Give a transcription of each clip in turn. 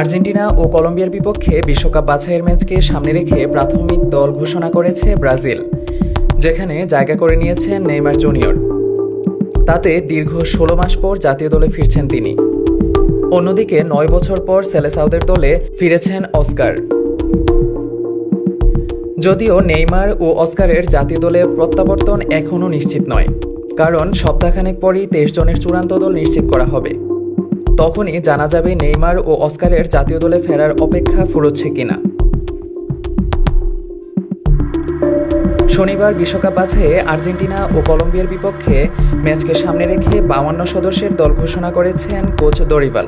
Argentina ও কলম্বিয়ার বিপক্ষে বিশ্বকাপ বাছাইয়ের ম্যাচকে সামনে রেখে প্রাথমিক দল ঘোষণা করেছে ব্রাজিল, যেখানে জায়গা করে নিয়েছেন নেইমার জুনিয়র। তাতে দীর্ঘ ১৬ মাস পর জাতীয় দলে ফিরছেন তিনি। অন্যদিকে ৯ বছর পর সেলেসাওদের দলে ফিরেছেন অস্কার। যদিও নেইমার ও অস্কারের জাতীয় দলে প্রত্যাবর্তন এখনও নিশ্চিত নয়, কারণ সপ্তাহখানেক পরই ২৩ জনের চূড়ান্ত দল নিশ্চিত করা হবে। তখনই জানা যাবে নেইমার ও অস্কারের জাতীয় দলে ফেরার অপেক্ষা ফুরোচ্ছে কিনা। শনিবার বিশ্বকাপ বাছাইয়ে আর্জেন্টিনা ও কলম্বিয়ার বিপক্ষে ম্যাচকে সামনে রেখে ৫২ সদস্যের দল ঘোষণা করেছেন কোচ দরিভাল।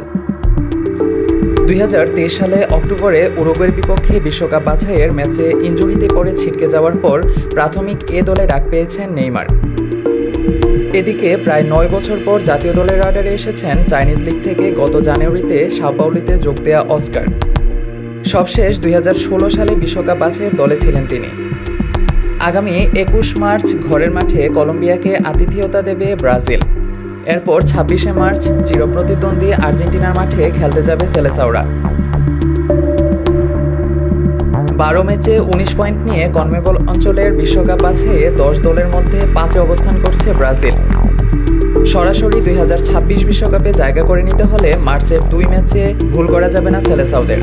২০২৩ সালে অক্টোবরে উরুগুয়ের বিপক্ষে বিশ্বকাপ বাছাইয়ের ম্যাচে ইনজুরিতে পড়ে ছিটকে যাওয়ার পর প্রাথমিক এ দলে ডাক পেয়েছেন নেইমার। এদিকে প্রায় ৯ বছর পর জাতীয় দলের রাডারে এসেছেন চাইনিজ লিগ থেকে গত জানুয়ারিতে সাও পাওলোতে যোগ দেয়া অস্কার। সবশেষ ২০১৬ সালে বিশ্বকাপ বাছাইয়ের দলে ছিলেন তিনি। আগামী ২১ মার্চ ঘরের মাঠে কলম্বিয়াকে আতিথেয়তা দেবে ব্রাজিল। এরপর ২৬শে মার্চ চিরপ্রতিদ্বন্দ্বী আর্জেন্টিনার মাঠে খেলতে যাবে সেলেসাওরা। ১২ ম্যাচে ১৯ পয়েন্ট নিয়ে কনমেবল অঞ্চলের বিশ্বকাপ বাছাইয়ে ১০ দলের মধ্যে ৫-এ অবস্থান করছে ব্রাজিল। সরাসরি ২০২৬ বিশ্বকাপে জায়গা করে নিতে হলে মার্চের ২ ম্যাচে ভুল করা যাবে না সেলেসাওদের।